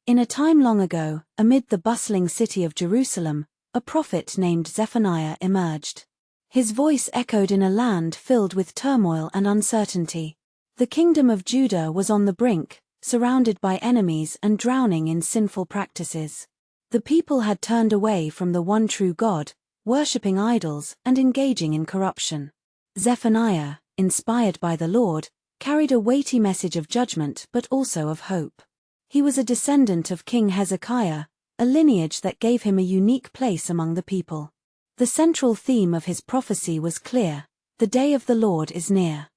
In a time long ago, amid the bustling city of Jerusalem, a prophet named Zephaniah emerged. His voice echoed in a land filled with turmoil and uncertainty. The kingdom of Judah was on the brink, surrounded by enemies and drowning in sinful practices. The people had turned away from the one true God, worshipping idols and engaging in corruption. Zephaniah, inspired by the Lord, carried a weighty message of judgment but also of hope. He was a descendant of King Hezekiah, a lineage that gave him a unique place among the people. The central theme of his prophecy was clear: the day of the Lord is near.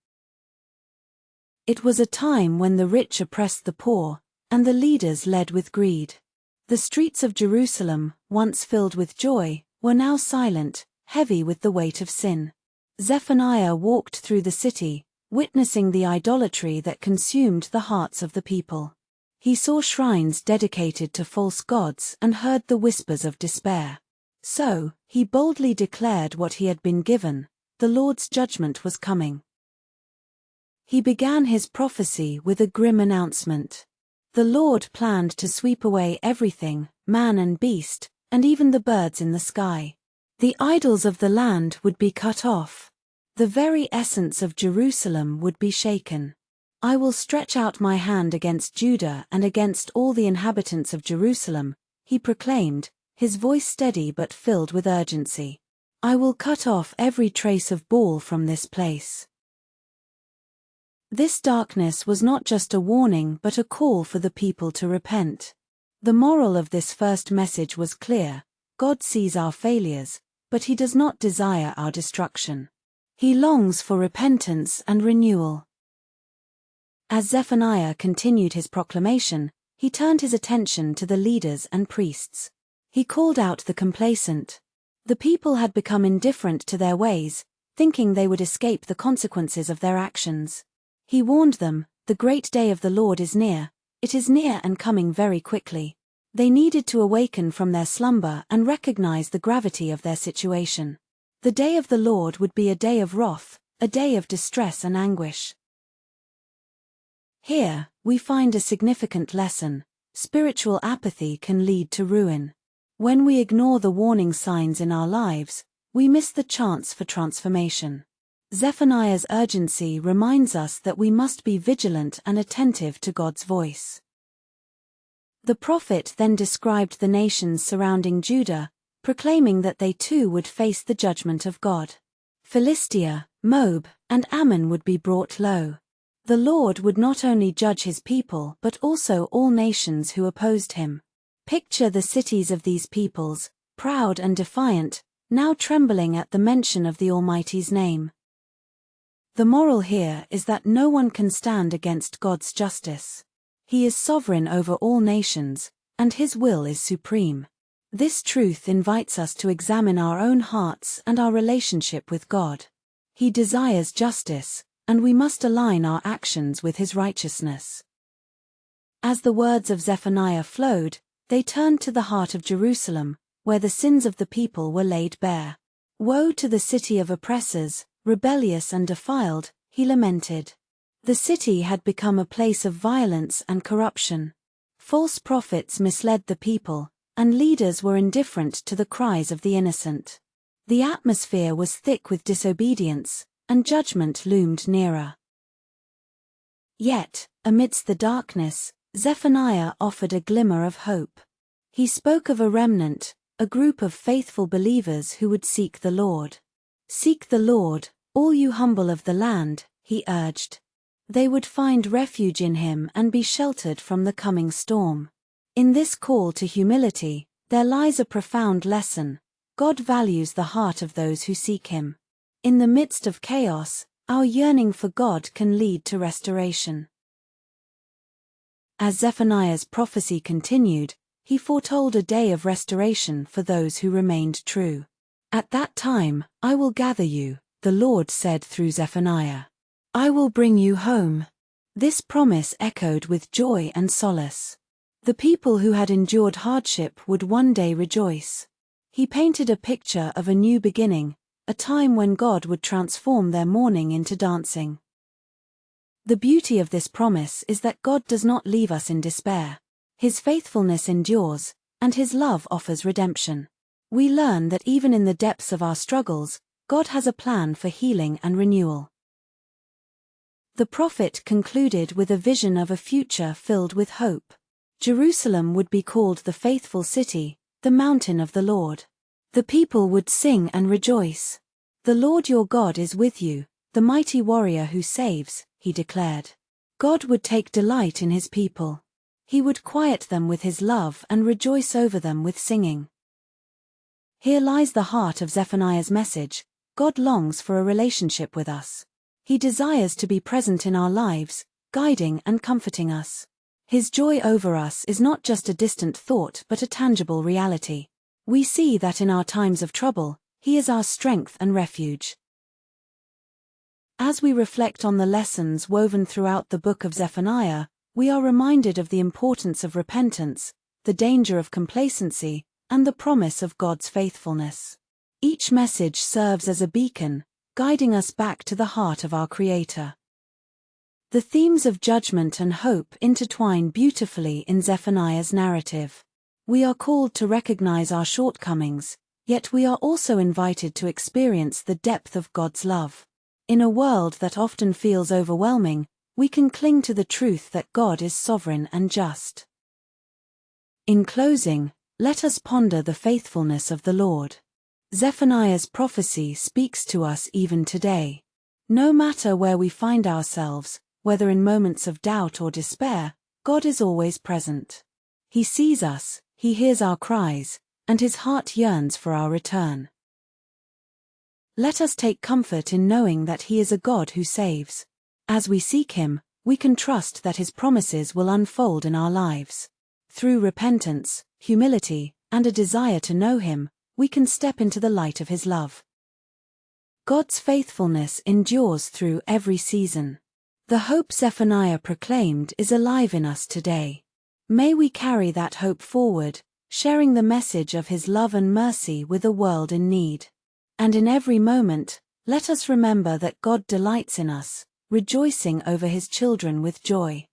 It was a time when the rich oppressed the poor, and the leaders led with greed. The streets of Jerusalem, once filled with joy, were now silent, heavy with the weight of sin. Zephaniah walked through the city, witnessing the idolatry that consumed the hearts of the people. He saw shrines dedicated to false gods and heard the whispers of despair. So, he boldly declared what he had been given: the Lord's judgment was coming. He began his prophecy with a grim announcement. The Lord planned to sweep away everything, man and beast, and even the birds in the sky. The idols of the land would be cut off. The very essence of Jerusalem would be shaken. I will stretch out my hand against Judah and against all the inhabitants of Jerusalem, he proclaimed, his voice steady but filled with urgency. I will cut off every trace of Baal from this place. This darkness was not just a warning but a call for the people to repent. The moral of this first message was clear: God sees our failures, but he does not desire our destruction. He longs for repentance and renewal. As Zephaniah continued his proclamation, he turned his attention to the leaders and priests. He called out the complacent. The people had become indifferent to their ways, thinking they would escape the consequences of their actions. He warned them, the great day of the Lord is near, it is near and coming very quickly. They needed to awaken from their slumber and recognize the gravity of their situation. The day of the Lord would be a day of wrath, a day of distress and anguish. Here, we find a significant lesson: spiritual apathy can lead to ruin. When we ignore the warning signs in our lives, we miss the chance for transformation. Zephaniah's urgency reminds us that we must be vigilant and attentive to God's voice. The prophet then described the nations surrounding Judah, proclaiming that they too would face the judgment of God. Philistia, Moab, and Ammon would be brought low. The Lord would not only judge his people but also all nations who opposed him. Picture the cities of these peoples, proud and defiant, now trembling at the mention of the Almighty's name. The moral here is that no one can stand against God's justice. He is sovereign over all nations, and his will is supreme. This truth invites us to examine our own hearts and our relationship with God. He desires justice, and we must align our actions with his righteousness. As the words of Zephaniah flowed, they turned to the heart of Jerusalem, where the sins of the people were laid bare. Woe to the city of oppressors, rebellious and defiled, he lamented. The city had become a place of violence and corruption. False prophets misled the people, and leaders were indifferent to the cries of the innocent. The atmosphere was thick with disobedience, and judgment loomed nearer. Yet, amidst the darkness, Zephaniah offered a glimmer of hope. He spoke of a remnant, a group of faithful believers who would seek the Lord. Seek the Lord, all you humble of the land, he urged. They would find refuge in him and be sheltered from the coming storm. In this call to humility, there lies a profound lesson: God values the heart of those who seek him. In the midst of chaos, our yearning for God can lead to restoration. As Zephaniah's prophecy continued, he foretold a day of restoration for those who remained true. At that time, I will gather you, the Lord said through Zephaniah. I will bring you home. This promise echoed with joy and solace. The people who had endured hardship would one day rejoice. He painted a picture of a new beginning, a time when God would transform their mourning into dancing. The beauty of this promise is that God does not leave us in despair. His faithfulness endures, and His love offers redemption. We learn that even in the depths of our struggles, God has a plan for healing and renewal. The prophet concluded with a vision of a future filled with hope. Jerusalem would be called the faithful city, the mountain of the Lord. The people would sing and rejoice. "The Lord your God is with you, the mighty warrior who saves," he declared. God would take delight in His people. He would quiet them with His love and rejoice over them with singing. Here lies the heart of Zephaniah's message. God longs for a relationship with us. He desires to be present in our lives, guiding and comforting us. His joy over us is not just a distant thought but a tangible reality. We see that in our times of trouble, He is our strength and refuge. As we reflect on the lessons woven throughout the book of Zephaniah, we are reminded of the importance of repentance, the danger of complacency, and the promise of God's faithfulness. Each message serves as a beacon, guiding us back to the heart of our Creator. The themes of judgment and hope intertwine beautifully in Zephaniah's narrative. We are called to recognize our shortcomings, yet we are also invited to experience the depth of God's love. In a world that often feels overwhelming, we can cling to the truth that God is sovereign and just. In closing, let us ponder the faithfulness of the Lord. Zephaniah's prophecy speaks to us even today. No matter where we find ourselves, whether in moments of doubt or despair, God is always present. He sees us, He hears our cries, and His heart yearns for our return. Let us take comfort in knowing that He is a God who saves. As we seek Him, we can trust that His promises will unfold in our lives. Through repentance, humility, and a desire to know Him, we can step into the light of His love. God's faithfulness endures through every season. The hope Zephaniah proclaimed is alive in us today. May we carry that hope forward, sharing the message of His love and mercy with a world in need. And in every moment, let us remember that God delights in us, rejoicing over His children with joy.